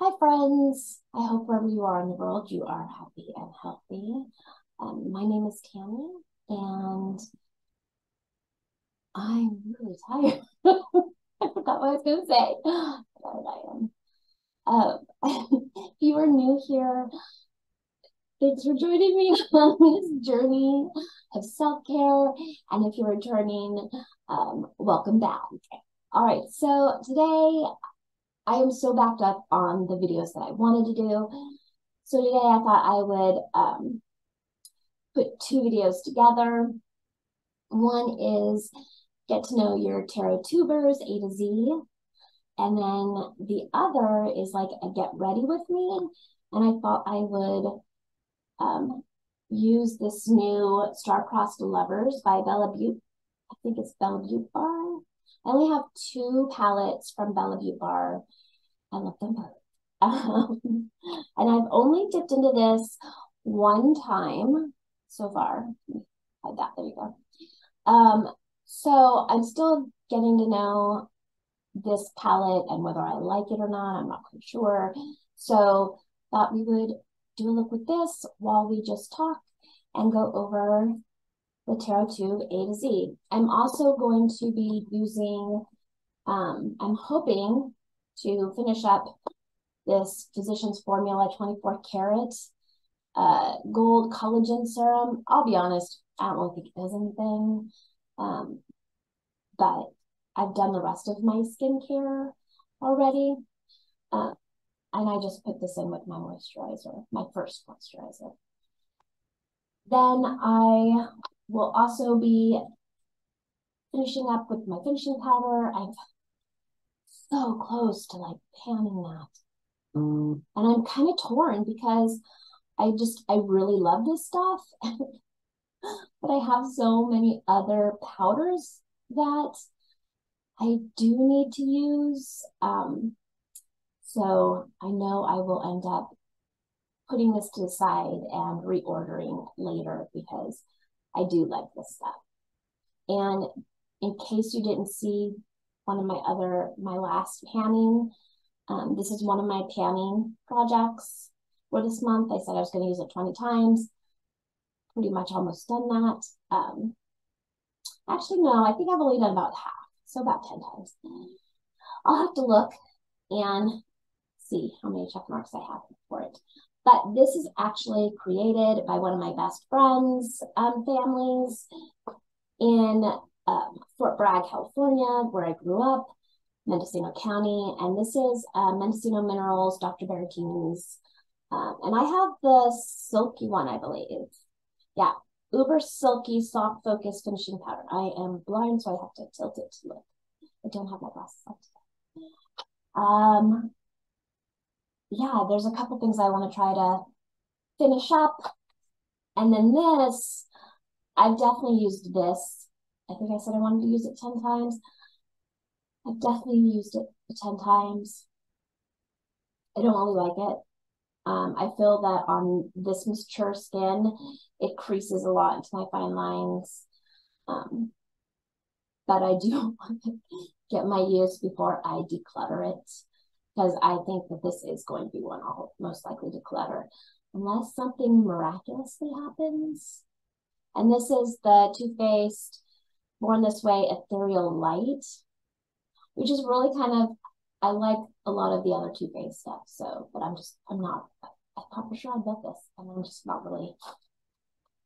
Hi, friends. I hope wherever you are in the world, you are happy and healthy. My name is Tammy, and I'm really tired. I forgot what I was going to say. How tired I am. If you are new here, thanks for joining me on this journey of self-care. And if you're returning, welcome back. All right, so today I am so backed up on the videos that I wanted to do. So today I thought I would put two videos together. One is get to know your tarot tubers A to Z. And then the other is like a get ready with me. And I thought I would use this new Star-Crossed Lovers by Bella Beaute. I think it's Bella Beaute Bar. I only have two palettes from Bella Beaute Bar. I love them both. And I've only dipped into this one time so far. Hide that, there you go. So I'm still getting to know this palette and whether I like it or not, I'm not quite sure. So thought we would do a look with this while we just talk and go over the Tarot Tube A to Z. I'm also going to be using, I'm hoping to finish up this Physicians Formula 24 karat gold collagen serum. I'll be honest, I don't really think it does anything, but I've done the rest of my skincare already, and I just put this in with my moisturizer, my first moisturizer. Then I will also be finishing up with my finishing powder. I'm so close to like panning that. And I'm kind of torn because I really love this stuff, but I have so many other powders that I do need to use. So I know I will end up putting this to the side and reordering later because I do like this stuff. And in case you didn't see one of my last panning, this is one of my panning projects for this month. I said I was going to use it 20 times. Pretty much almost done that. Actually, no, I think I've only done about half, so about 10 times. I'll have to look and see how many check marks I have for it. But this is actually created by one of my best friends' families in Fort Bragg, California, where I grew up. Mendocino County, and this is Mendocino Minerals, Dr. Berrettini's. And I have the silky one, I believe. Yeah, uber silky, soft focus finishing powder. I am blind, so I have to tilt it to look. I don't have my glasses on today. Yeah, there's a couple things I want to try to finish up. And then this, I've definitely used this. I think I said I wanted to use it 10 times. I've definitely used it 10 times. I don't really like it. I feel that on this mature skin, it creases a lot into my fine lines. But I do want to get my use before I declutter it, because I think that this is going to be one I'll most likely declutter, unless something miraculously happens. And this is the Too Faced Born This Way Ethereal Light, which is really kind of, I like a lot of the other Too Faced stuff, so, but I thought for sure I'd love this, and I'm just not really,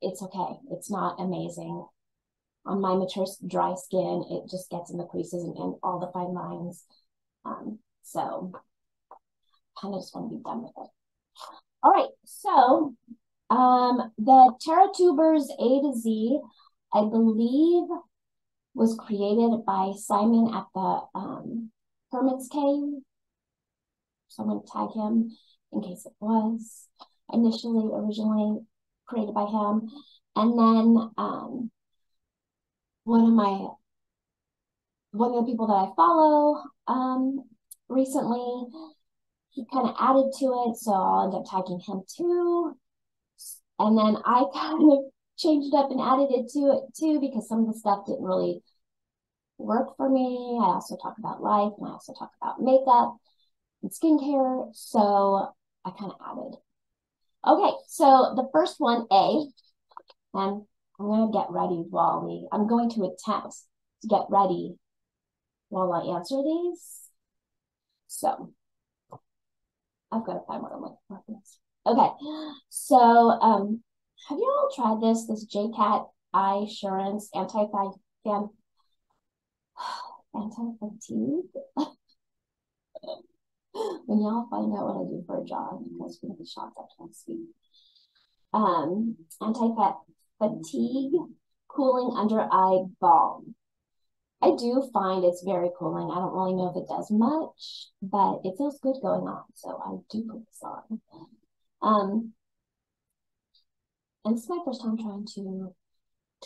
it's okay. It's not amazing. On my mature, dry skin, it just gets in the creases and all the fine lines. So kind of just want to be done with it. All right, so the Tarot Tubers A to Z, I believe, was created by Simon at the Hermit's Cave. Someone tag him in case it was originally created by him. And then one of the people that I follow recently, he kind of added to it, so I'll end up tagging him too. And then I kind of changed it up and added it to it too, because some of the stuff didn't really work for me. I also talk about life, and I also talk about makeup. and skincare, so I kind of added. Okay, so the first one, A, and I'm going to get ready while I'm going to attempt to get ready while I answer these. So I've got to find what I'm looking for. Okay, so have you all tried this JCat Eye Assurance anti-fatigue? When y'all find out what I do for a job, you guys are gonna be shocked I can't speak. Anti-fatigue cooling under eye balm. I do find it's very cooling. I don't really know if it does much, but it feels good going on, so I do put this on. And this is my first time trying to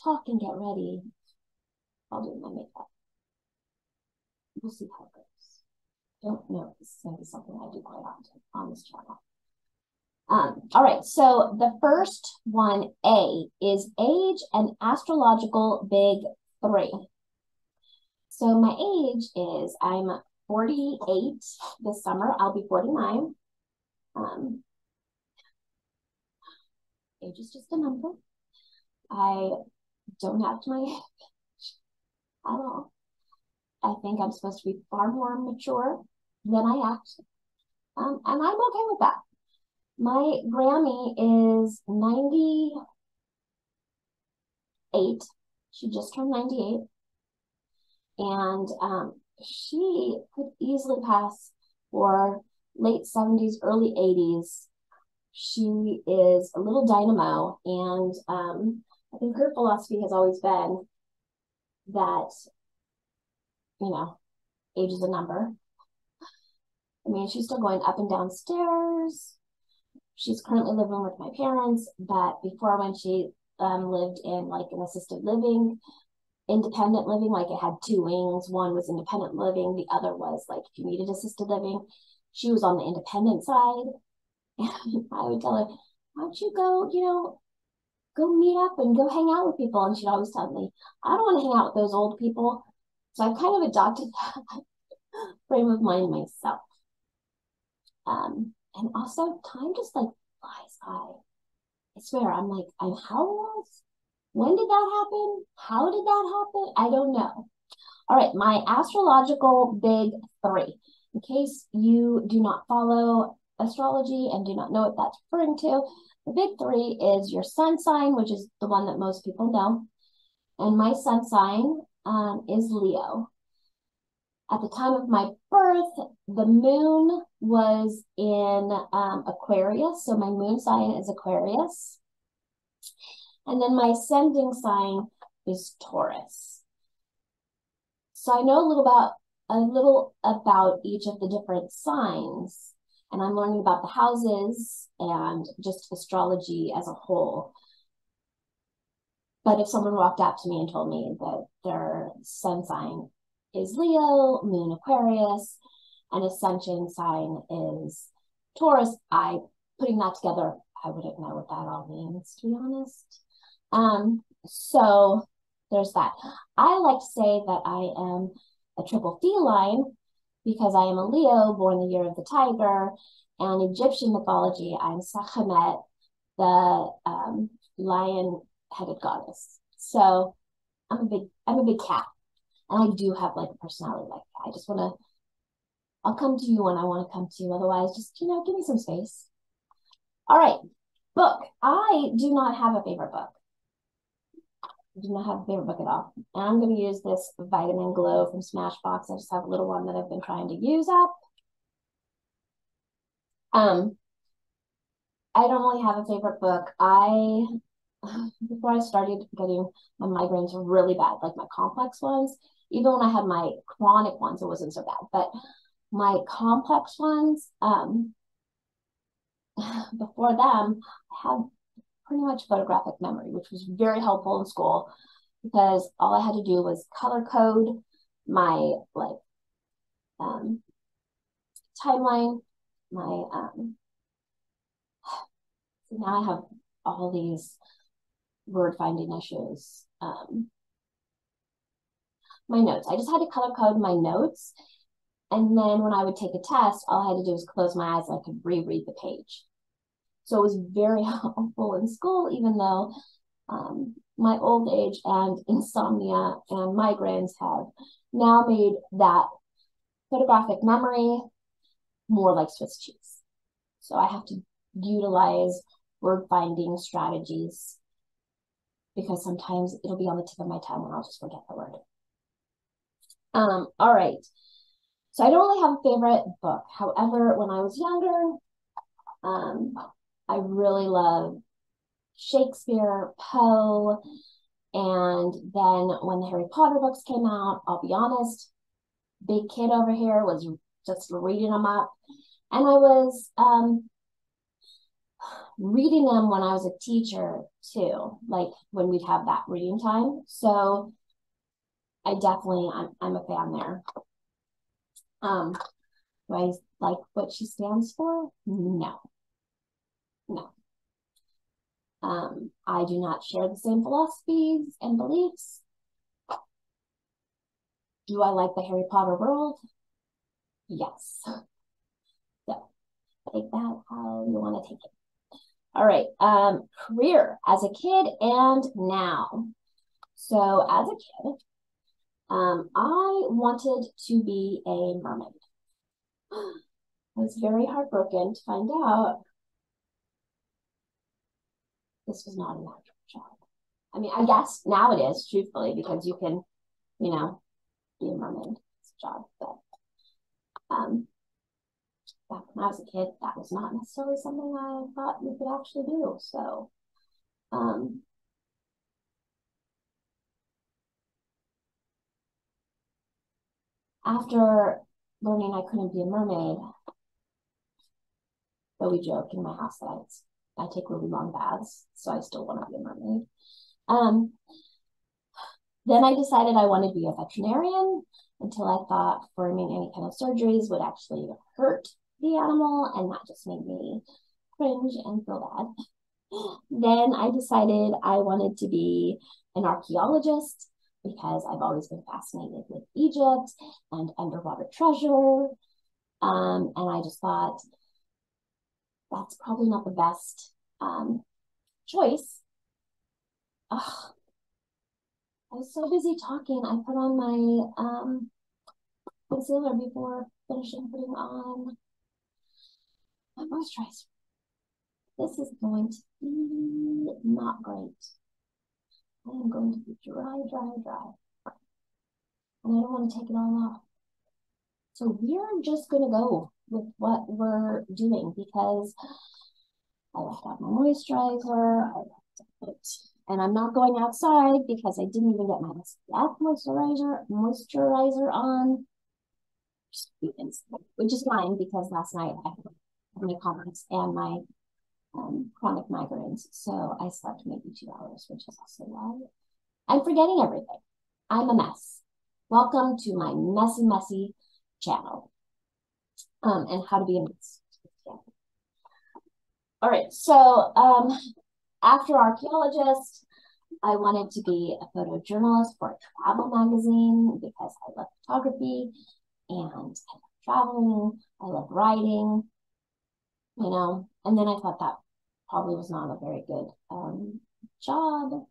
talk and get ready while doing my makeup. We'll see how it goes. Don't know if this is going to be something I do quite often on this channel. All right, so the first one, A, is Age and Astrological Big 3. So my age is, I'm 48 this summer. I'll be 49. Age is just a number. I don't have my age at all. I think I'm supposed to be far more mature than I act. And I'm okay with that. My Grammy is 98. She just turned 98. And she could easily pass for late 70s, early 80s. She is a little dynamo. And I think her philosophy has always been that, you know, age is a number. I mean, she's still going up and down stairs. She's currently living with my parents, but before, when she lived in like an assisted living, independent living, like it had two wings. One was independent living, the other was like if you needed assisted living. She was on the independent side. And I would tell her, why don't you go, go meet up and go hang out with people? And she'd always tell me, I don't want to hang out with those old people. So I've kind of adopted that frame of mind myself. And also time just like flies by. I swear, I'm how old? When did that happen? How did that happen? I don't know. All right, my astrological big 3. In case you do not follow astrology and do not know what that's referring to, the big 3 is your sun sign, which is the one that most people know. And my sun sign is Leo. At the time of my birth, the moon was in Aquarius, so my moon sign is Aquarius. And then my ascending sign is Taurus. So I know a little about each of the different signs, and I'm learning about the houses and just astrology as a whole. But if someone walked up to me and told me that their sun sign is Leo, moon Aquarius, and ascension sign is Taurus, putting that together, I wouldn't know what that all means, to be honest. So there's that. I like to say that I am a triple feline because I am a Leo, born the year of the tiger, and Egyptian mythology, I'm Sekhmet, the lion-headed goddess. So I'm a big cat. And I do have like a personality like that. I'll come to you when I want to come to you. Otherwise, just, give me some space. All right, book. I do not have a favorite book. I do not have a favorite book at all. And I'm going to use this Vitamin Glow from Smashbox. I just have a little one that I've been trying to use up. I don't really have a favorite book. Before I started getting my migraines really bad, like my complex ones, even when I had my chronic ones, it wasn't so bad. But my complex ones, before them, I had pretty much photographic memory, which was very helpful in school because all I had to do was color code my timeline, so now I have all these word finding issues. My notes. I just had to color code my notes. And then when I would take a test, all I had to do was close my eyes and I could reread the page. So it was very helpful in school, even though my old age and insomnia and migraines have now made that photographic memory more like Swiss cheese. So I have to utilize word finding strategies because sometimes it'll be on the tip of my tongue and I'll just forget the word. All right. So I don't really have a favorite book. However, when I was younger, I really loved Shakespeare, Poe, and then when the Harry Potter books came out, I'll be honest, big kid over here was just reading them up. And I was reading them when I was a teacher too, like when we'd have that reading time. So I definitely, I'm a fan there. Do I like what she stands for? No. No. I do not share the same philosophies and beliefs. Do I like the Harry Potter world? Yes. So take that how you want to take it. All right. Career as a kid and now. So as a kid, I wanted to be a mermaid. I was very heartbroken to find out this was not a natural job. I mean, I guess now it is, truthfully, because you can, you know, be a mermaid. It's a job. But back when I was a kid, that was not necessarily something I thought you could actually do. So after learning I couldn't be a mermaid, though we joke in my house that I take really long baths, so I still want to be a mermaid. Then I decided I wanted to be a veterinarian until I thought performing any kind of surgeries would actually hurt the animal, and that just made me cringe and feel bad. Then I decided I wanted to be an archaeologist because I've always been fascinated with Egypt and underwater treasure. And I just thought that's probably not the best choice. Ugh. I was so busy talking. I put on my concealer before finishing putting on my moisturizer. This is going to be not great. I am going to be dry, dry, dry. And I don't want to take it all off. So we're just going to go with what we're doing because I left out my moisturizer. I left it. And I'm not going outside because I didn't even get my SPF moisturizer on. Which is fine because last night I had my conflicts and my chronic migraines. So I slept maybe 2 hours, which is also why I'm forgetting everything. I'm a mess. Welcome to my messy channel. And how to be a mess. All right, so after archaeologist, I wanted to be a photojournalist for a travel magazine because I love photography and I love traveling, I love writing, you know, and then I thought that probably was not a very good job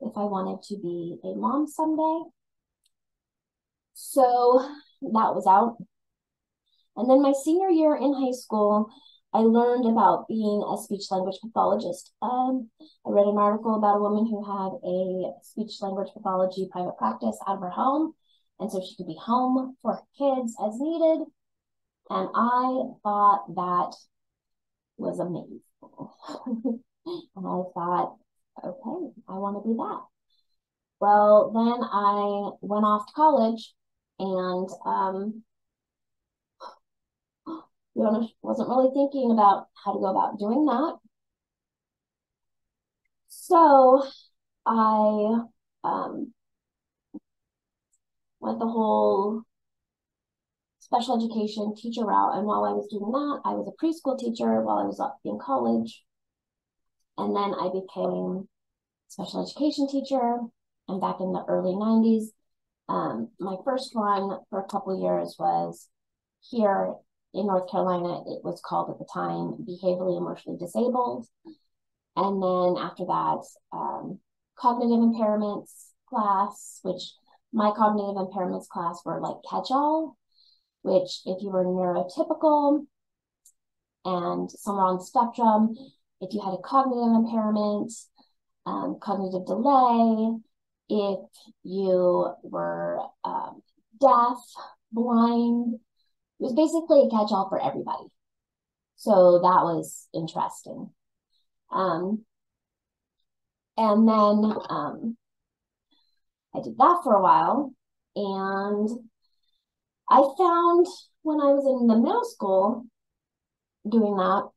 if I wanted to be a mom someday. So that was out. And then my senior year in high school, I learned about being a speech language pathologist. I read an article about a woman who had a speech language pathology private practice out of her home. And so she could be home for her kids as needed. And I thought that was amazing. And I thought, okay, I want to do that. Well, then I went off to college and wasn't really thinking about how to go about doing that. So I went the whole special education teacher route. And while I was doing that, I was a preschool teacher while I was up in college. And then I became a special education teacher. And back in the early 90s, my first one for a couple of years was here in North Carolina, it was called at the time behaviorally emotionally disabled. And then after that, cognitive impairments class, which my cognitive impairments class were like catch-all, which if you were neurotypical and somewhere on the spectrum, if you had a cognitive impairment, cognitive delay, if you were deaf, blind, it was basically a catch-all for everybody. So that was interesting. And then I did that for a while, and I found when I was in the middle school doing that,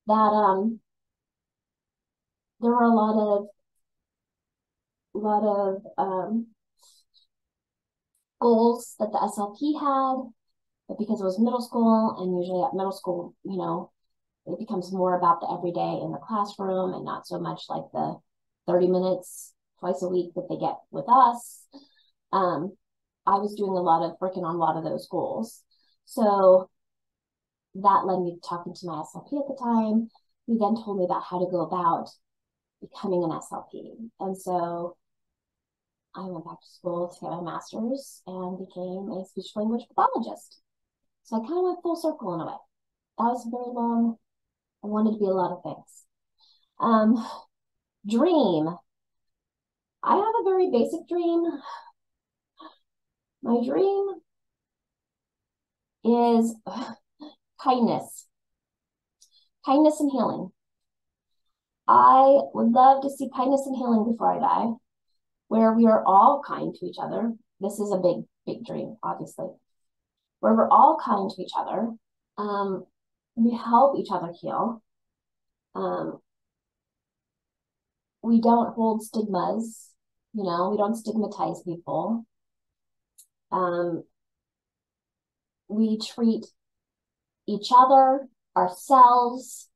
that there were a lot of goals that the SLP had, but because it was middle school, and usually at middle school, you know, it becomes more about the everyday in the classroom and not so much like the 30 minutes twice a week that they get with us. I was doing working on a lot of those goals. So that led me to talking to my SLP at the time, who then told me about how to go about becoming an SLP. And so I went back to school to get my master's and became a speech language pathologist. So I kind of went full circle in a way. That was very long. I wanted to be a lot of things. Dream. I have a very basic dream. My dream is kindness. Kindness and healing. I would love to see kindness and healing before I die, where we are all kind to each other. This is a big, big dream, obviously. Where we're all kind to each other. We help each other heal. We don't hold stigmas, you know, we don't stigmatize people. We treat each other, ourselves,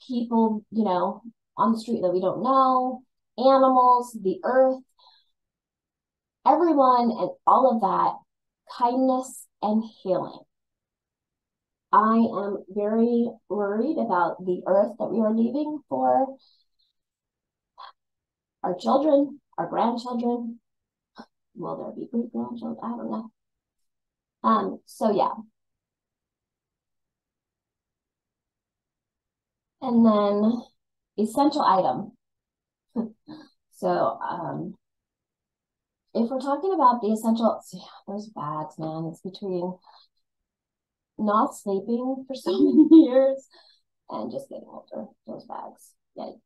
people, you know, on the street that we don't know, animals, the earth, everyone, and all of that, kindness and healing. I am very worried about the earth that we are leaving for our children, our grandchildren. Will there be great grandchildren? I don't know. So yeah. And then essential item. So if we're talking about the essentials, yeah, those bags, man, it's between not sleeping for so many years and just getting older. Those bags, yikes.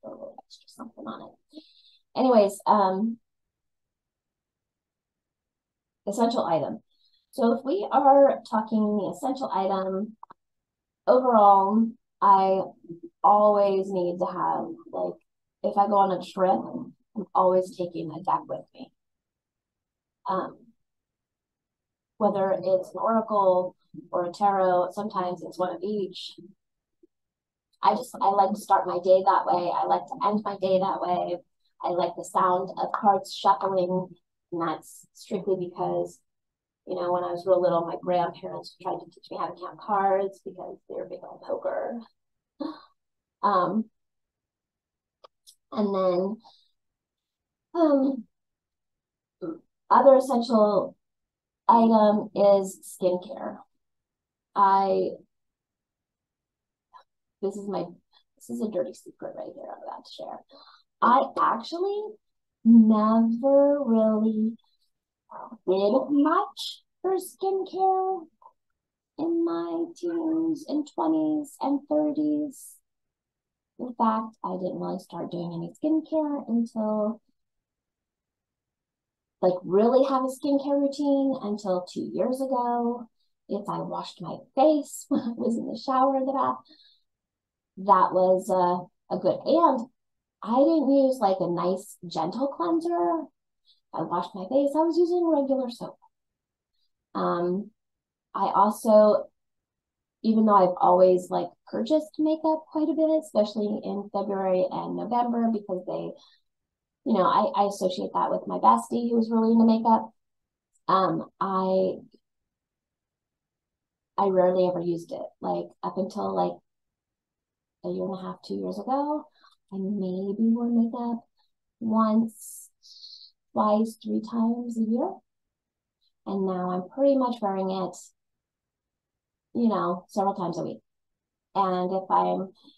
Throw a little extra something on it. Anyways, essential item. So if we are talking the essential item, overall, I always need to have, like, if I go on a trip, I'm always taking a deck with me. Whether it's an oracle or a tarot, sometimes it's one of each. I like to start my day that way. I like to end my day that way. I like the sound of cards shuffling, and that's strictly because, you know, when I was real little, my grandparents tried to teach me how to count cards because they were big on poker. And then other essential item is skincare. This is a dirty secret right here I'm about to share. I actually never really did much for skincare in my teens and 20s and 30s. In fact, I didn't really start doing any skincare until, like, really have a skincare routine until 2 years ago. If I washed my face when I was in the shower, that was a good. And I didn't use like a nice gentle cleanser. I washed my face. I was using regular soap. I also, even though I've always like purchased makeup quite a bit, especially in February and November, because they, you know, I associate that with my bestie who's really into makeup. I I rarely ever used it. Like up until like a year and a half, 2 years ago, I maybe wore makeup once, twice, 3 times a year. And now I'm pretty much wearing it, several times a week. And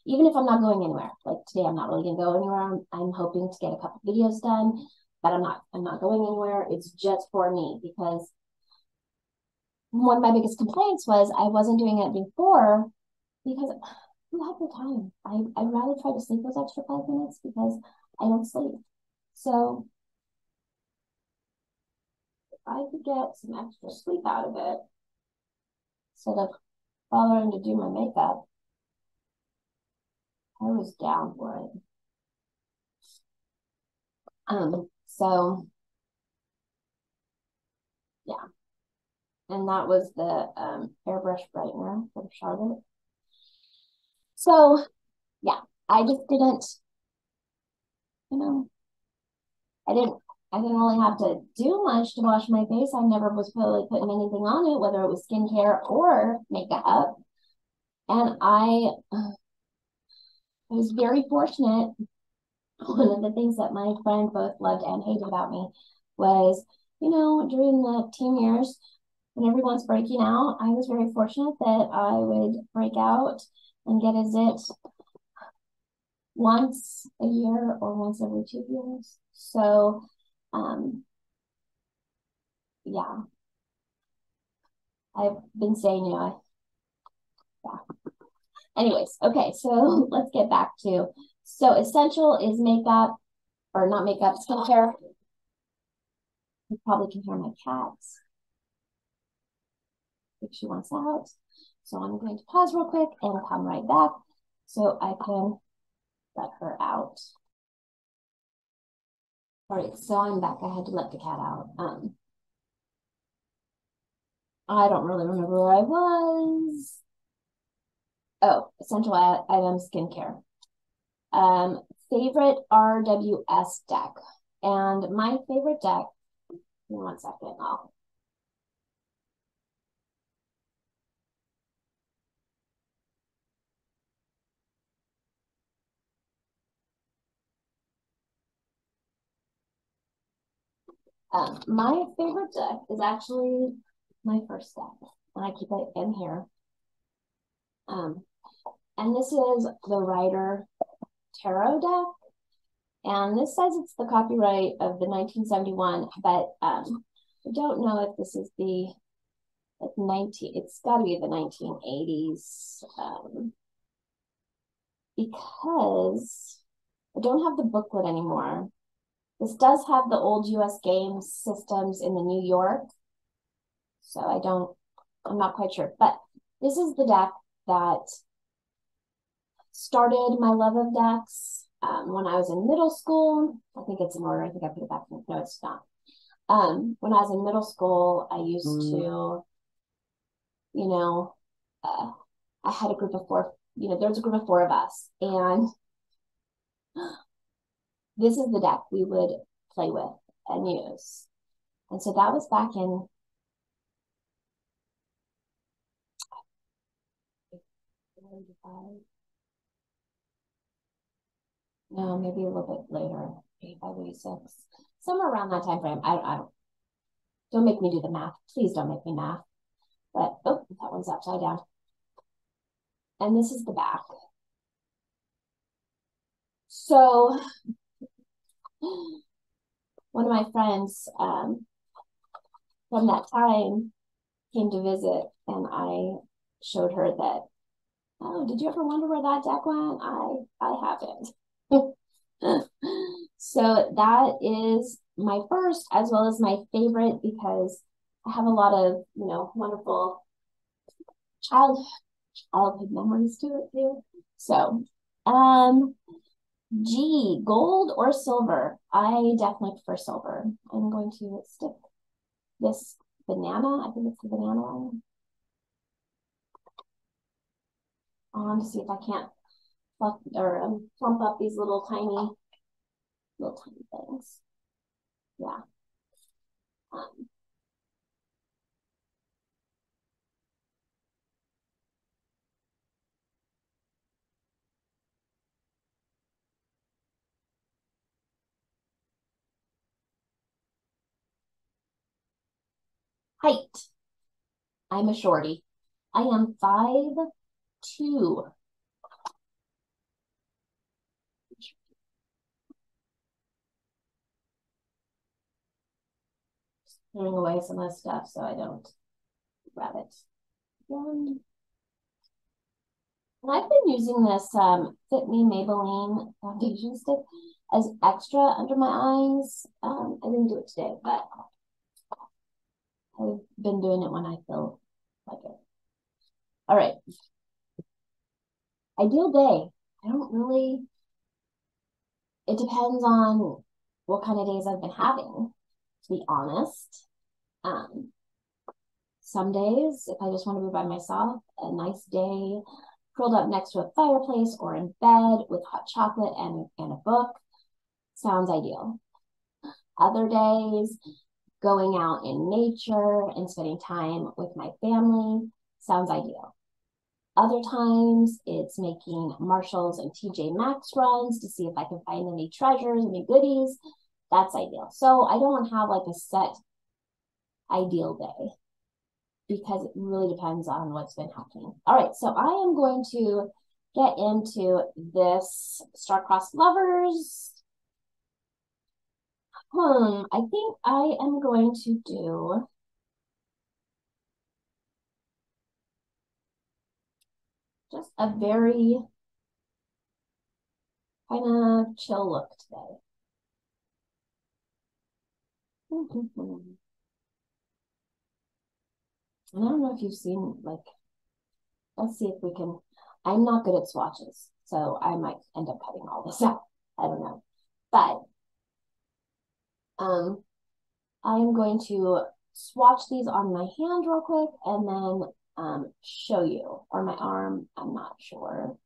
even if I'm not going anywhere, like today, I'm not really gonna go anywhere. I'm hoping to get a couple videos done, but I'm not going anywhere. It's just for me, because one of my biggest complaints was I wasn't doing it before, because who had the time? I'd rather try to sleep those extra 5 minutes, because I don't sleep. So if I could get some extra sleep out of it, instead of bothering to do my makeup, I was down for it. So yeah. And that was the airbrush brightener for Charlotte. So yeah, I just didn't, I didn't really have to do much to wash my face. I never was really putting anything on it, whether it was skincare or makeup. And I was very fortunate. One of the things that my friends both loved and hated about me was, during the teen years, when everyone's breaking out, I was very fortunate that I would break out and get a zit once a year or once every 2 years. So, yeah, I've been saying, yeah. Anyways, okay, so let's get back to, so essential is makeup, or not makeup, skincare. You probably can hear my cats. If she wants out. So I'm going to pause real quick and come right back so I can let her out. All right, so I'm back. I had to let the cat out. I don't really remember where I was. Oh, essential items, skincare. Favorite RWS deck. And my favorite deck, give me 1 second, my favorite deck is actually my first deck, and I keep it in here. And this is the Rider Tarot deck. And this says it's the copyright of the 1971, but I don't know if this is the it's got to be the 1980s, because I don't have the booklet anymore. This does have the old US Games systems in the New York, so I'm not quite sure, but this is the deck that started my love of decks. When I was in middle school, I think it's in order. I think I put it back in. No, it's not. When I was in middle school, I used to, I had a group of 4, there's a group of 4 of us, and this is the deck we would play with and use. And so that was back in, no, maybe a little bit later, 85, 86, somewhere around that time frame. I don't make me do the math. Please don't make me math. But, oh, that one's upside down. And this is the back. So one of my friends from that time came to visit, and I showed her that, oh, did you ever wonder where that deck went? I haven't. So that is my first, as well as my favorite, because I have a lot of, wonderful childhood memories to it too. So, gold or silver? I definitely prefer silver. I'm going to stick this banana, I think it's the banana one, on to see if I can't plump up these little tiny things. Yeah. Height. I'm a shorty. I am 5'2". Throwing away some of the stuff so I don't grab it. And I've been using this Fit Me Maybelline foundation stick as extra under my eyes. I didn't do it today, but I've been doing it when I feel like it. All right. Ideal day. I don't really, it depends on what kind of days I've been having, to be honest. Some days, if I just want to be by myself, a nice day, curled up next to a fireplace or in bed with hot chocolate and a book, sounds ideal. Other days, going out in nature and spending time with my family sounds ideal. Other times, it's making Marshalls and TJ Maxx runs to see if I can find any treasures, any goodies. That's ideal. So I don't have like a set ideal day because it really depends on what's been happening. All right, so I am going to get into this Star-Crossed Lovers. I think I am going to do just a very kind of chill look today. And I don't know if you've seen, like, let's see if we can, I'm not good at swatches, so I might end up cutting all this out. I don't know. But I am going to swatch these on my hand real quick and then show you, or my arm. I'm not sure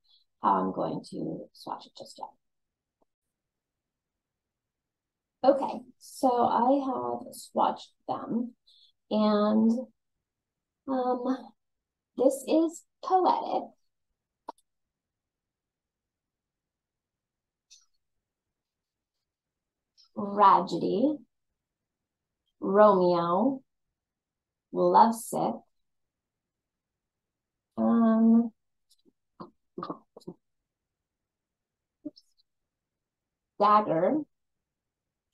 how I'm going to swatch it just yet. Okay, so I have swatched them, and this is Poetic. Tragedy, Romeo, Lovesick, Dagger,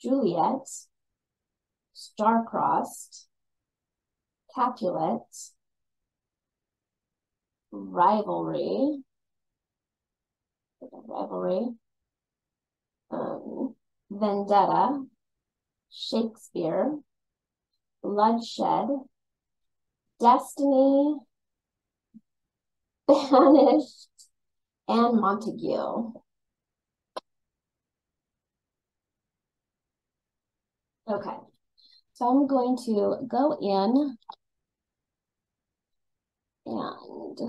Juliet, Star-Crossed, Capulet, Rivalry, Vendetta, Shakespeare, Bloodshed, Destiny, Banished, and Montague. Okay, so I'm going to go in and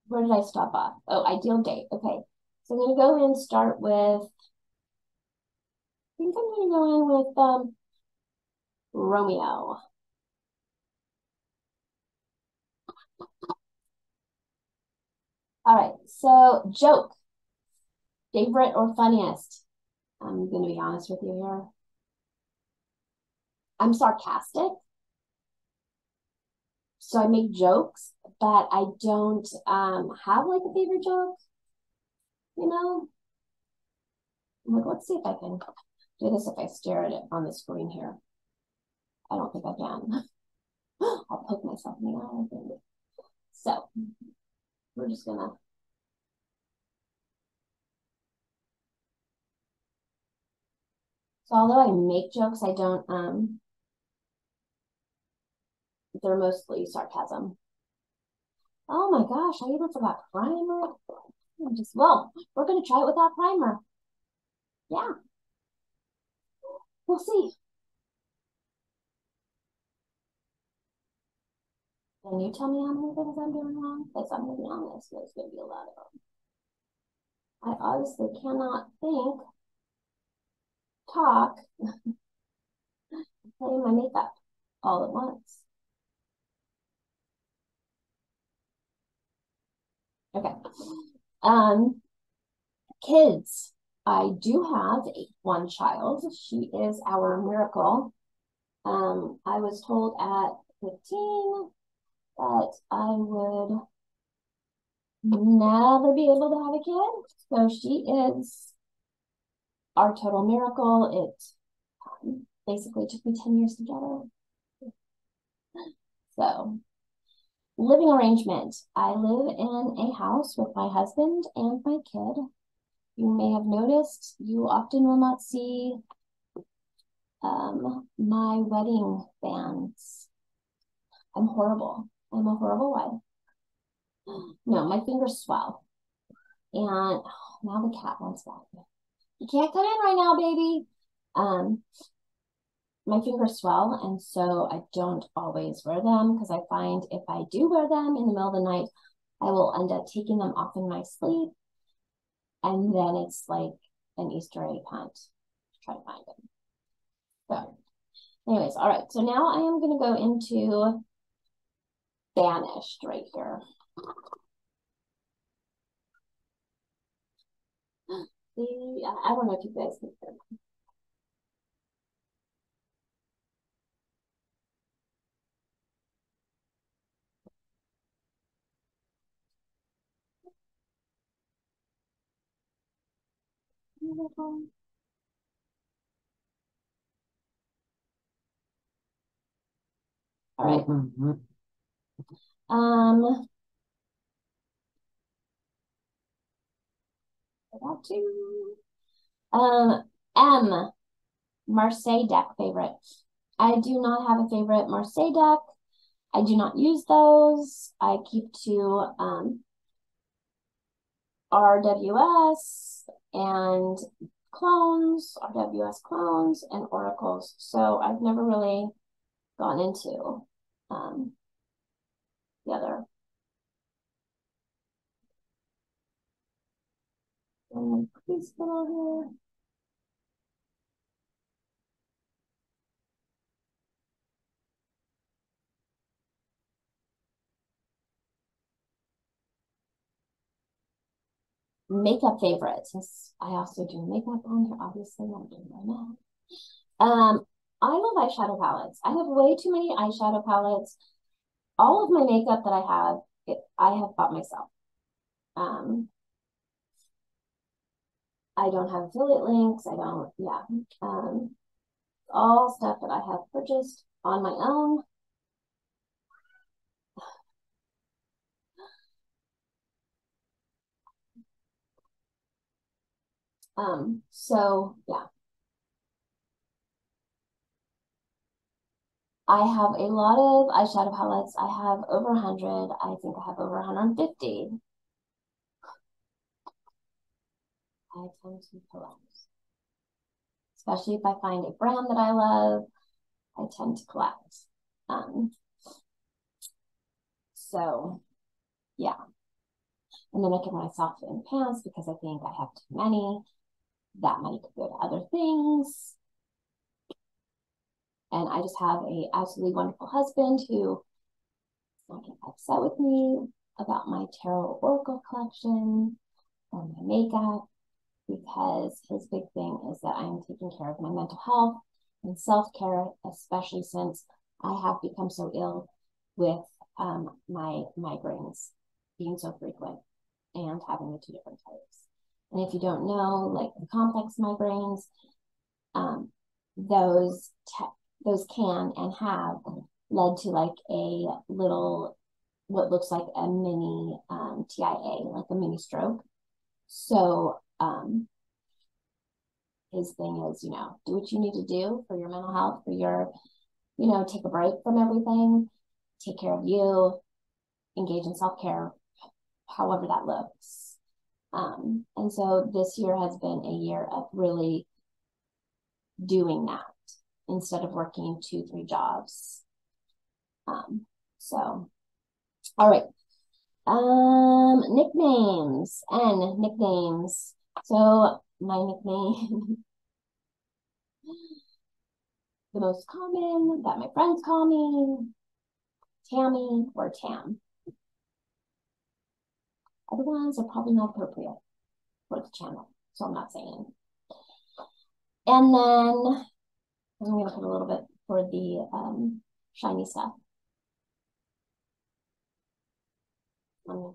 where did I stop off? Oh, ideal date. Okay, so I'm going to go in, start with, I think I'm going to go in with Romeo. All right, so joke, favorite or funniest? I'm going to be honest with you here. I'm sarcastic, so I make jokes, but I don't have like a favorite joke, you know? I'm like, let's see if I can do this if I stare at it on the screen here. I don't think I can. I'll poke myself in the eye, I think. So we're just gonna. So although I make jokes, I don't, they're mostly sarcasm. Oh my gosh, I even forgot primer. Well, we're gonna try it without primer. Yeah. We'll see. Can you tell me how many things I'm doing wrong? Because I'm gonna be honest, there's gonna be a lot of them. I obviously cannot think, talk, play my makeup all at once. Okay. Kids. I do have one child. She is our miracle. I was told at 15 that I would never be able to have a kid. So she is our total miracle. It basically took me 10 years to get her. So, living arrangement. I live in a house with my husband and my kid. You may have noticed you often will not see my wedding bands. I'm horrible. I'm a horrible wife. No, my fingers swell. And now the cat wants back. You can't come in right now, baby. My fingers swell, and so I don't always wear them because I find if I do wear them in the middle of the night, I will end up taking them off in my sleep, and then it's like an Easter egg hunt to try to find them. So, anyways, all right. So now I am going to go into banished right here. See, I don't know if you guys can hear me. All right. I got to M Marseille deck favorite. I do not have a favorite Marseille deck. I do not use those. I keep to RWS and clones, RWS clones, and oracles. So I've never really gone into the other. Please get over here. Makeup favorites, since I also do makeup on here, obviously I'm doing right now. I love eyeshadow palettes. I have way too many eyeshadow palettes. All of my makeup that I have bought myself. I don't have affiliate links. I don't, yeah. All stuff that I have purchased on my own. So yeah. I have a lot of eyeshadow palettes. I have over 100. I think I have over 150. I tend to collect. Especially if I find a brand that I love, I tend to collect. So yeah. And then I give myself in pants because I think I have too many. That money could go to other things. And I just have a absolutely wonderful husband who don't get upset with me about my tarot oracle collection or my makeup, because his big thing is that I'm taking care of my mental health and self-care, especially since I have become so ill with my migraines being so frequent and having the two different types. And if you don't know, like the complex migraines, those can and have led to like a little, what looks like a mini TIA, like a mini stroke. So his thing is, do what you need to do for your mental health, for your, take a break from everything, take care of you, engage in self-care, however that looks. And so this year has been a year of really doing that instead of working 2-3 jobs. So, all right. Nicknames and nicknames. So my nickname, the most common that my friends call me, Tammy or Tam. Other ones are probably not appropriate for the channel, so I'm not saying. And then I'm going to put a little bit for the shiny stuff. Let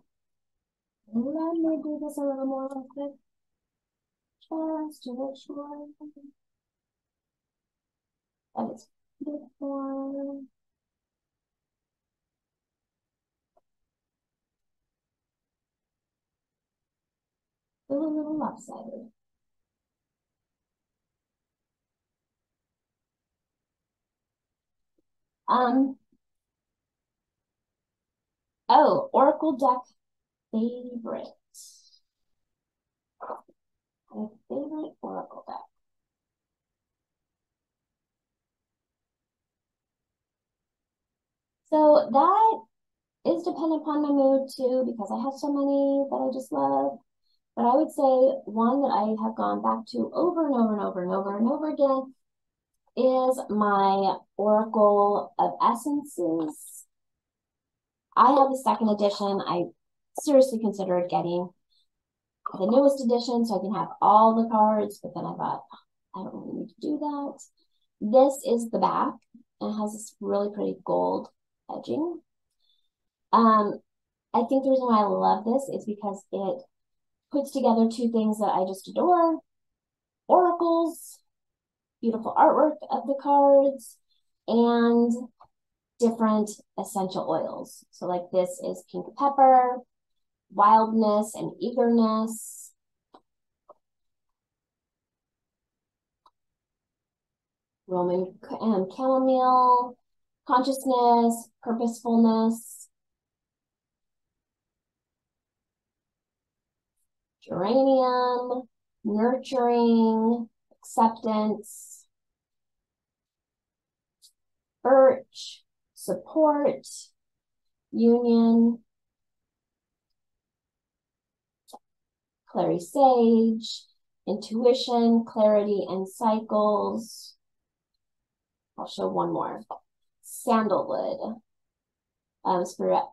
me do this a little more real quick. Just to make sure that it's good for. Still a little lopsided. Oh, Oracle deck favorite. My favorite Oracle deck. So that is dependent upon my mood too, because I have so many that I just love. But I would say one that I have gone back to over and over and over and over and over again is my Oracle of Essences. I have the second edition. I seriously considered getting the newest edition so I can have all the cards, but then I thought, I don't really need to do that. This is the back, and it has this really pretty gold edging. I think the reason why I love this is because it puts together two things that I just adore: oracles, beautiful artwork of the cards, and different essential oils. So like this is pink pepper, wildness and eagerness. Roman chamomile, consciousness, purposefulness. Geranium, nurturing, acceptance. Birch, support, union. Clary sage, intuition, clarity, and cycles. I'll show one more. Sandalwood,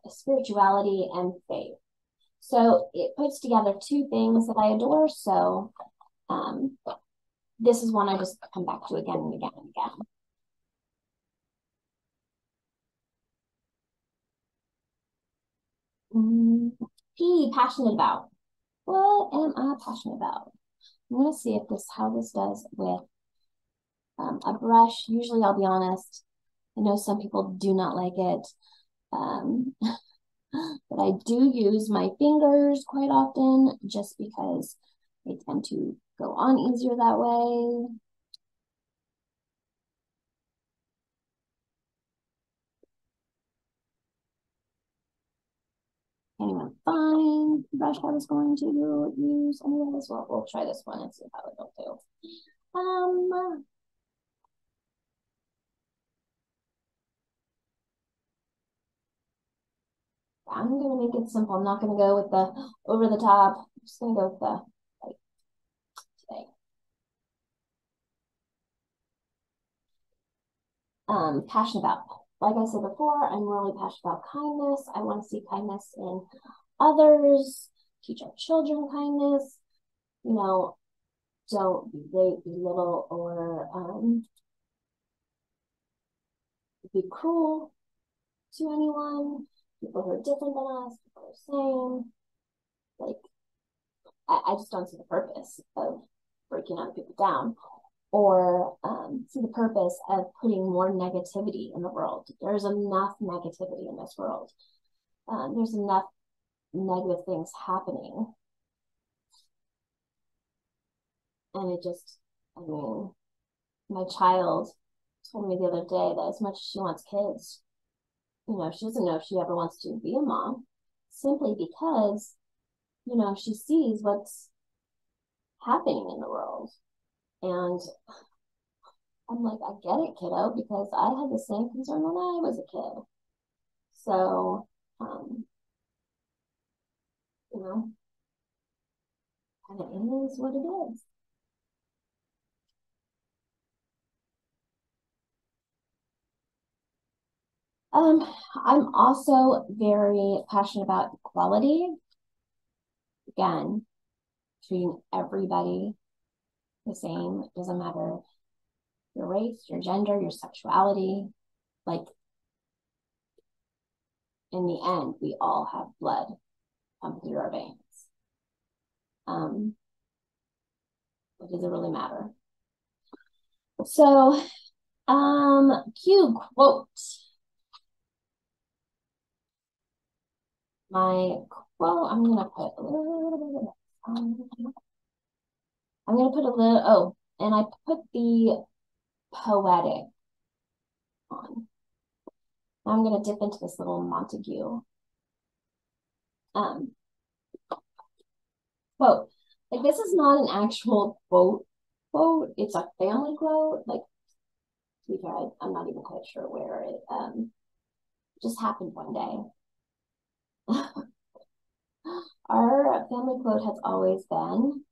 spirituality and faith. So it puts together two things that I adore. So this is one I just come back to again and again and again. Passionate about. What am I passionate about? I'm going to see if how this does with a brush. Usually, I'll be honest, I know some people do not like it, but I do use my fingers quite often just because they tend to go on easier that way. Can't even find the brush I was going to use anyways. Well, we'll try this one and see how it'll do. I'm gonna make it simple. I'm not gonna go with the over the top. I'm just gonna go with the like today. Passionate about. Like I said before, I'm really passionate about kindness. I want to see kindness in others, teach our children kindness. You know, don't belittle or be cruel to anyone. People who are different than us, people are the same. Like, I just don't see the purpose of breaking other people down or see the purpose of putting more negativity in the world. There's enough negativity in this world. There's enough negative things happening. And it just, I mean, my child told me the other day that as much as she wants kids, you know, she doesn't know if she ever wants to be a mom simply because, you know, she sees what's happening in the world. And I'm like, I get it, kiddo, because I had the same concern when I was a kid. So, you know, kind of is what it is. I'm also very passionate about equality. Again, treating everybody the same. It doesn't matter your race, your gender, your sexuality. Like, in the end, we all have blood pumping through our veins. What does it really matter? So, cue quote. My quote, I'm gonna put a little and I put the poetic on. I'm gonna dip into this little Montague quote. Like, this is not an actual quote, it's a family quote. Like, to be fair, I'm not even quite sure where it just happened one day. Our family quote has always been,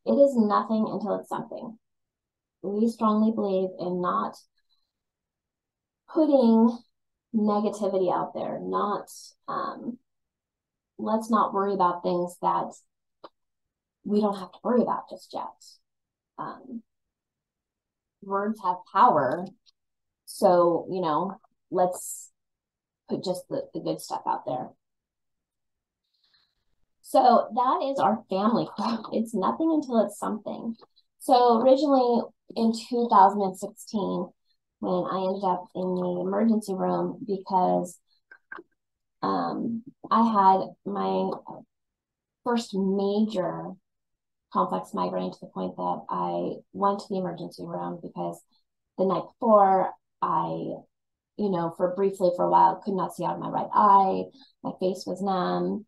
"It is nothing until it's something." We strongly believe in not putting negativity out there, let's not worry about things that we don't have to worry about just yet. Words have power. So, let's put just the good stuff out there. So that is our family quote. It's nothing until it's something. So originally in 2016, when I ended up in the emergency room because I had my first major complex migraine, to the point that I went to the emergency room because the night before I, for a while, could not see out of my right eye. My face was numb.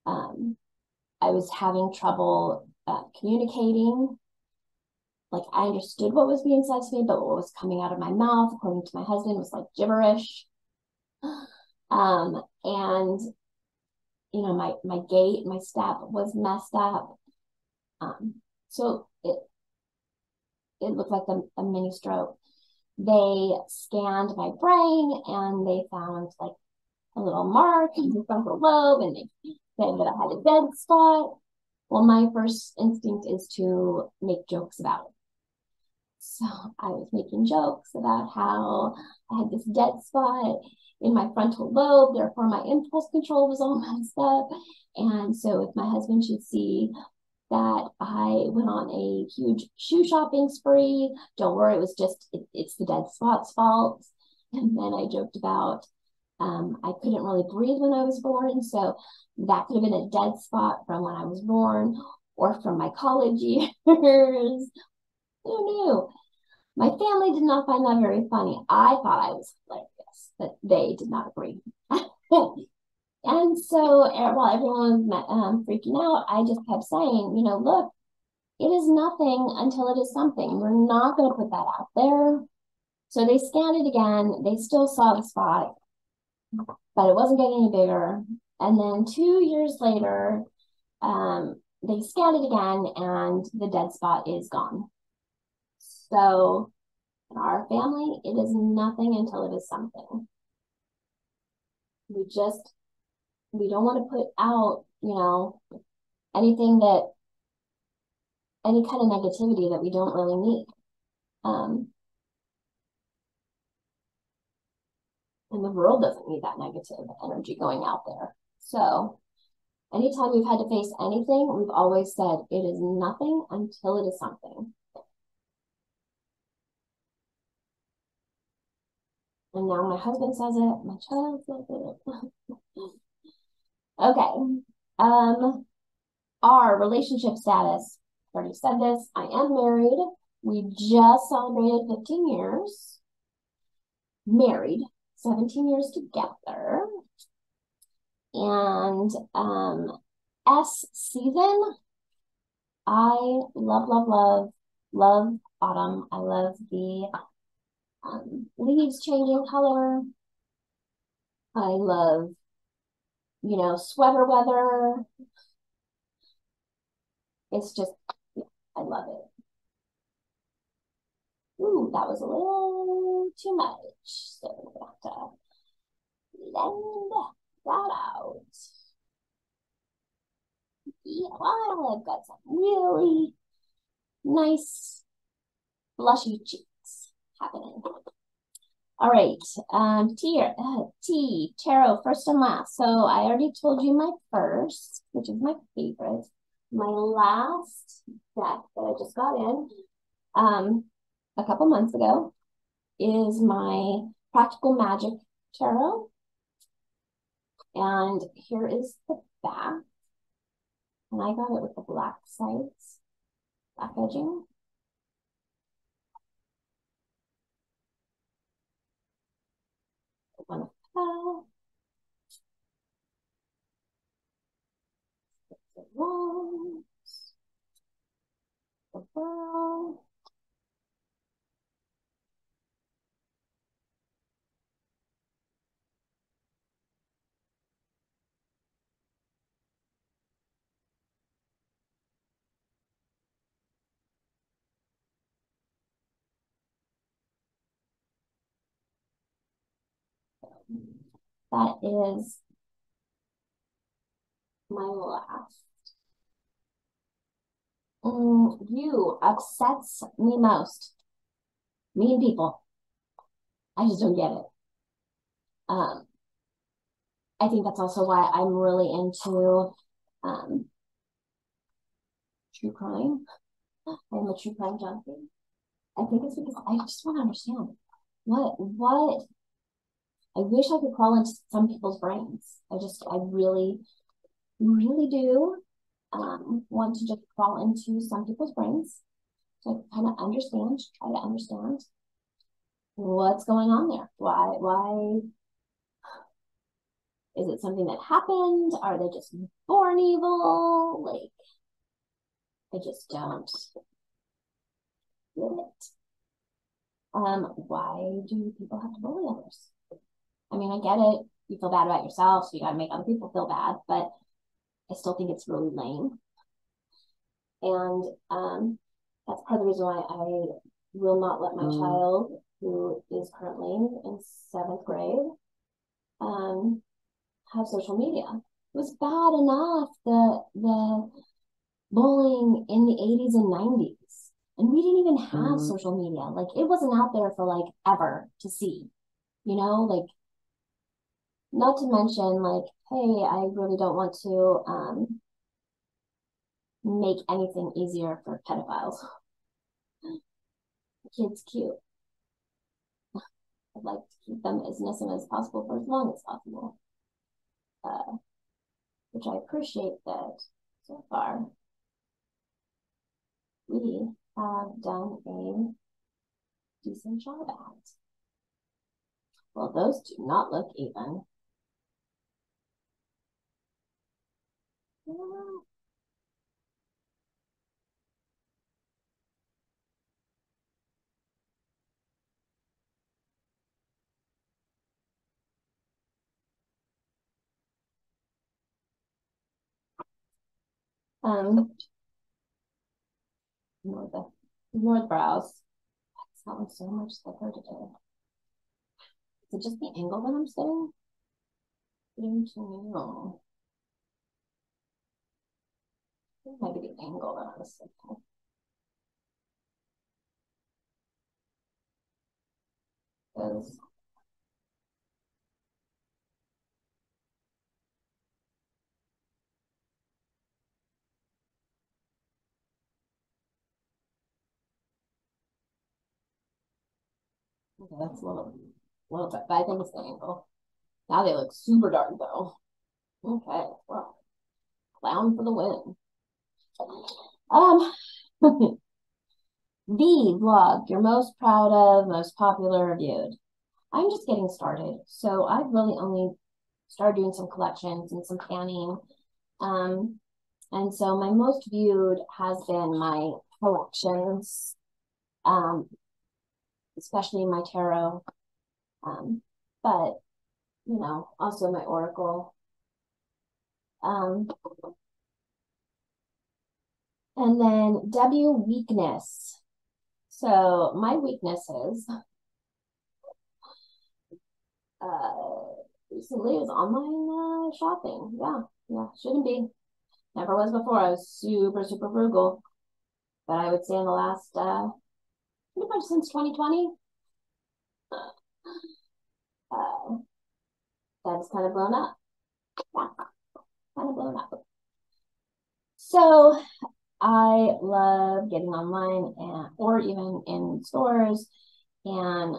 I was having trouble communicating. Like, I understood what was being said to me, but what was coming out of my mouth, according to my husband, was like gibberish. And my gait, my step was messed up. So it looked like a mini stroke. They scanned my brain and they found like a little mark in the frontal lobe, and they said that I had a dead spot. Well, my first instinct is to make jokes about it. So I was making jokes about how I had this dead spot in my frontal lobe, therefore my impulse control was all messed up. And so if my husband should see that I went on a huge shoe shopping spree, don't worry, it's the dead spot's fault. And then I joked about I couldn't really breathe when I was born, so that could have been a dead spot from when I was born or from my college years. Who knew? My family did not find that very funny. I thought I was hilarious, but they did not agree. And so while everyone was freaking out, I just kept saying, look, it is nothing until it is something. We're not going to put that out there. So they scanned it again. They still saw the spot, but it wasn't getting any bigger. And then 2 years later, they scanned it again, and the dead spot is gone. So in our family, it is nothing until it is something. We don't want to put out, any kind of negativity that we don't really need. And the world doesn't need that negative energy going out there. So anytime we've had to face anything, we've always said it is nothing until it is something. And now my husband says it, my child says it. Okay. Our relationship status. I've already said this. I am married. We just celebrated 15 years. Married. 17 years together. And S season, I love autumn. I love the leaves changing color. I love, sweater weather. It's just, I love it. Ooh, that was a little too much. So we're going to have to blend that out. Yeah, well, I've got some really nice blushy cheeks happening. All right, T, tarot, first and last. So I already told you my first, which is my favorite. My last deck that I just got in a couple months ago is my Practical Magic Tarot. And here is the back. And I got it with the black sides, black edging. One of the wands, the world. That is my last. You upsets me most. Mean people. I just don't get it. I think that's also why I'm really into true crime. I'm a true crime junkie. I think it's because I just want to understand what I wish I could crawl into some people's brains. I really, really do want to just crawl into some people's brains to kind of understand, try to understand what's going on there. Why is it something that happened? Are they just born evil? Like, I just don't get it. Why do people have to bully others? I mean, I get it. You feel bad about yourself, so you got to make other people feel bad, but I still think it's really lame. And that's part of the reason why I will not let my child, who is currently in 7th grade, have social media. It was bad enough, the bullying in the 80s and 90s. And we didn't even have social media. Like, it wasn't out there for, like, ever to see. You know, like, not to mention, like, hey, I really don't want to make anything easier for pedophiles. The kid's cute. I'd like to keep them as innocent as possible for as long as possible. Which I appreciate that so far we have done a decent job at. Well, those do not look even. Ignore the brows. That one's so much thicker today. Is it just the angle that I'm sitting? No. Maybe the angle that I was sitting. Because okay, that's a little bit, but I think it's the angle. Now they look super dark though. Okay, well, clown for the win. The vlog you're most proud of, most popular, reviewed. I'm just getting started, so I've really only started doing some collections and some panning. And so my most viewed has been my collections, especially my tarot, but, you know, also my oracle. And then W, weakness. So my weaknesses recently is online shopping. Yeah, shouldn't be. Never was before. I was super, super frugal. But I would say in the last, pretty much since 2020, that's kind of blown up. Yeah, kind of blown up. So I love getting online or even in stores and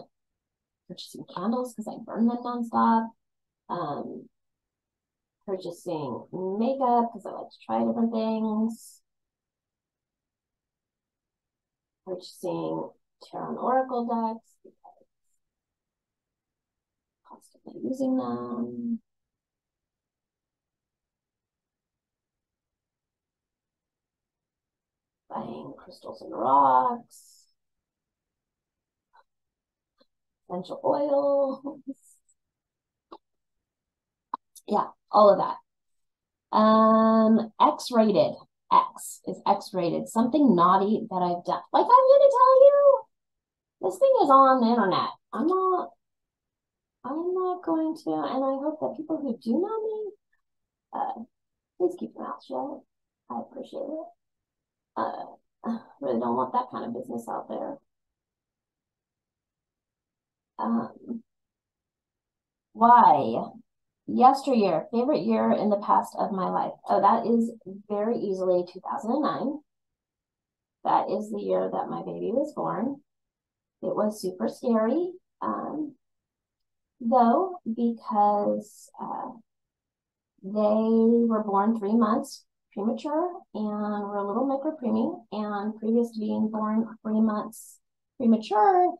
purchasing candles because I burn them nonstop. Purchasing makeup because I like to try different things. Purchasing tarot and oracle decks because I'm constantly using them. Buying crystals and rocks. Essential oils. Yeah, all of that. X-rated. X is X-rated. Something naughty that I've done. Like, I'm gonna tell you, this thing is on the internet. I'm not going to, and I hope that people who do know me, please keep your mouth shut. I appreciate it. Really don't want that kind of business out there. Why? Yesteryear, favorite year in the past of my life. Oh, that is very easily 2009. That is the year that my baby was born. It was super scary, though, because they were born 3 months premature and were a little micro-preemie. And previous to being born 3 months premature,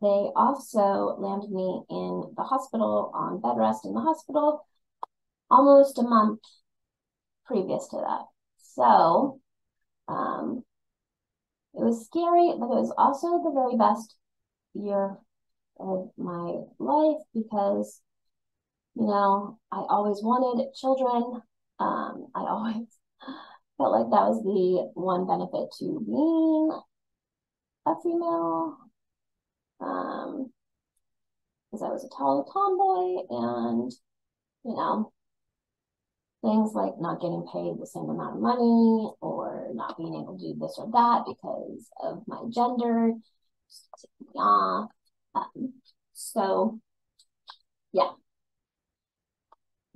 they also landed me in the hospital on bed rest in the hospital almost a month previous to that. So it was scary, but it was also the very best year of my life because, you know, I always wanted children. I always felt like that was the one benefit to being a female. Because I was a tall tomboy and, you know, things like not getting paid the same amount of money or not being able to do this or that because of my gender. Yeah. So, yeah.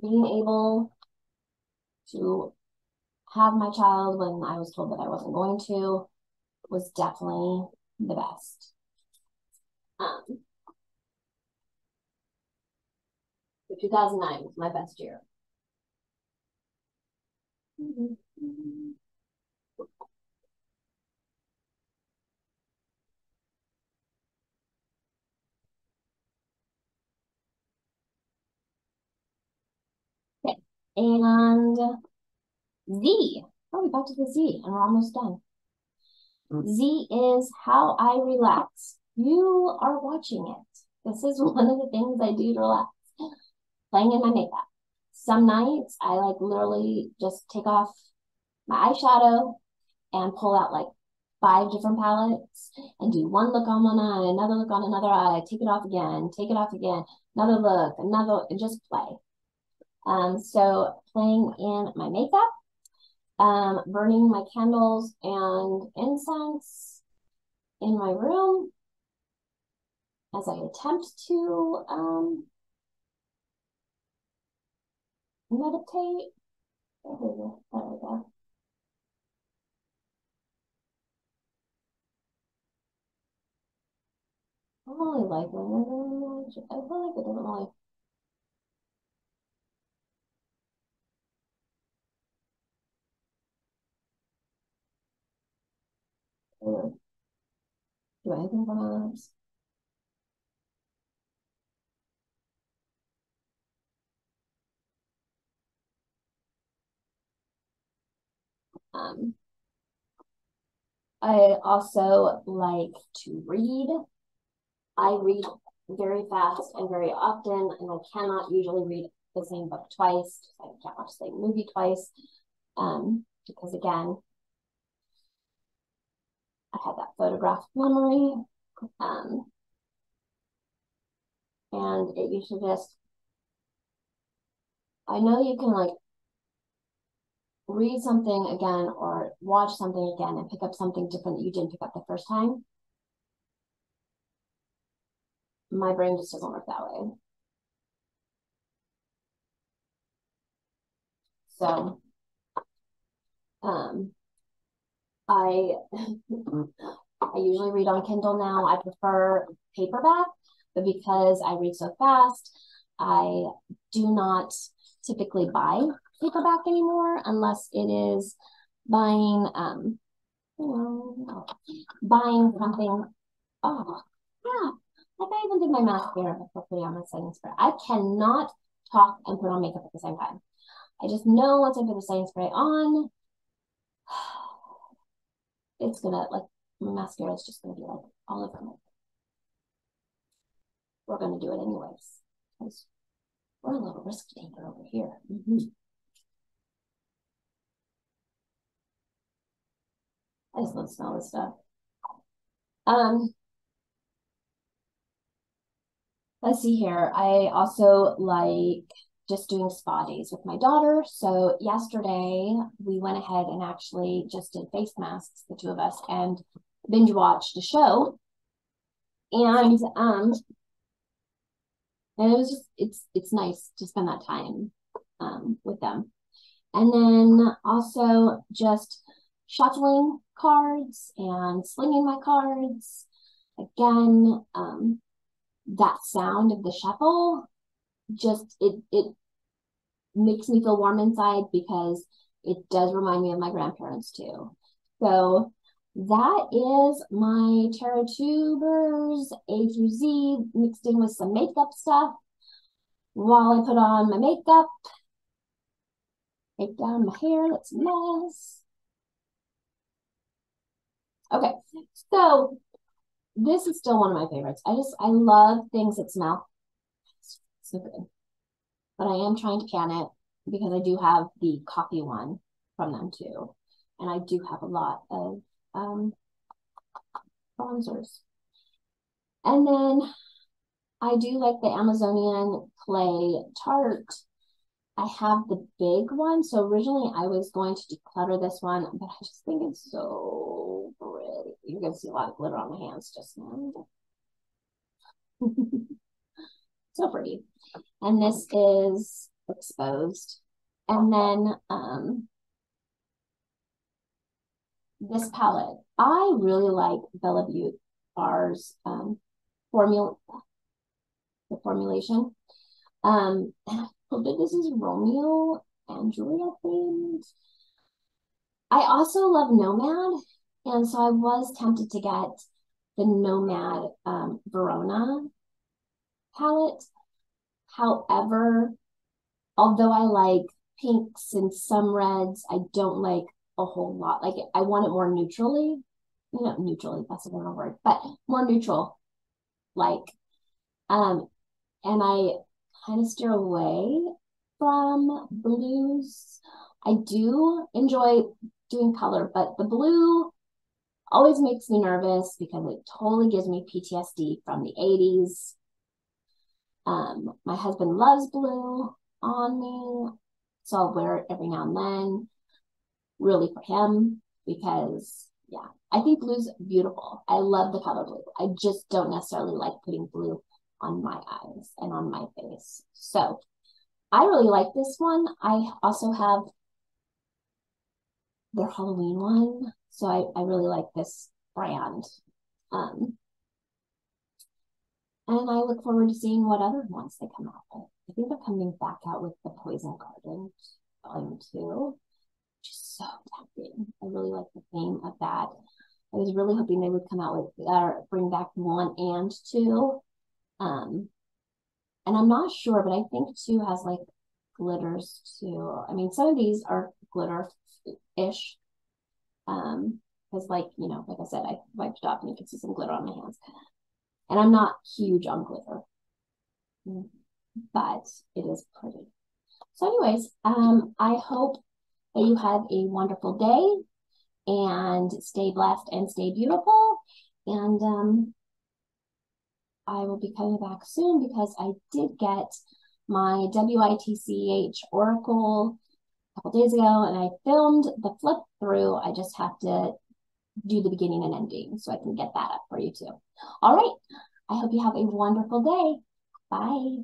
Being able to have my child when I was told that I wasn't going to was definitely the best. So 2009 was my best year. Okay, and Z. Oh, we got to the Z, and we're almost done. Z is how I relax. You are watching it. This is one of the things I do to relax. Playing in my makeup. Some nights I like literally just take off my eyeshadow and pull out like 5 different palettes and do one look on one eye, another look on another eye, take it off again, another look, and just play. So playing in my makeup, burning my candles and incense in my room as I attempt to meditate. There we go. I don't really like it very much. I feel like it doesn't really. Do anything for my lips. I also like to read. I read very fast and very often, and I cannot usually read the same book twice. I can't watch the same movie twice, because again, I have that photographic memory, and it usually just, I know you can like read something again or watch something again and pick up something different that you didn't pick up the first time, my brain just doesn't work that way. So, I usually read on Kindle now. I prefer paperback, but because I read so fast, I do not typically buy paperback anymore unless it is buying, buying something. Oh, yeah. Like I even did my mascara before putting on my setting spray. I cannot talk and put on makeup at the same time. I just know once I put the setting spray on, it's gonna, like, my mascara is just gonna be like all over me. We're gonna do it anyways because we're a little risk taker over here. I just love to smell this stuff. Let's see here. I also like just doing spa days with my daughter. So yesterday we went ahead and actually just did face masks, the two of us, and binge watched a show. And it was just it's nice to spend that time with them. And then also just shuffling cards and slinging my cards. Again, that sound of the shuffle just it makes me feel warm inside because it does remind me of my grandparents too. So that is my tarot tubers A through Z mixed in with some makeup stuff while I put on my makeup, take down my hair, that's a mess. Okay, so this is still one of my favorites. I love things that smell so good. But I am trying to can it because I do have the coffee one from them too. And I do have a lot of bronzers. And then I do like the Amazonian clay tart. I have the big one. So originally I was going to declutter this one, but I just think it's so pretty. You're going to see a lot of glitter on my hands just now. So pretty. And this is exposed. And then this palette, I really like Bella Beaute Bar's formulation. But this is Romeo and Juliet themed. I also love Nomad, and so I was tempted to get the Nomad Verona palette. However, although I like pinks and some reds, I don't like a whole lot. Like, I want it more neutrally. Neutrally, that's a better word, but more neutral. Like, and I kind of steer away from blues. I do enjoy doing color, but the blue always makes me nervous because it totally gives me PTSD from the 80s. My husband loves blue on me, so I'll wear it every now and then, really for him, because yeah, I think blue's beautiful. I love the color blue. I just don't necessarily like putting blue on my eyes and on my face. So I really like this one. I also have their Halloween one, so I really like this brand. And I look forward to seeing what other ones they come out with. I think they're coming back out with the Poison Garden Volume 2, which is so tempting. I really like the theme of that. I was really hoping they would come out with, bring back 1 and 2. And I'm not sure, but I think 2 has like glitters too. I mean, some of these are glitter-ish. Because like I said, I wiped it off and you can see some glitter on my hands. And I'm not huge on glitter, but it is pretty. So anyways, I hope that you have a wonderful day and stay blessed and stay beautiful. And I will be coming back soon because I did get my WITCH Oracle couple days ago, and I filmed the flip through. I just have to do the beginning and ending so I can get that up for you too. All right. I hope you have a wonderful day. Bye.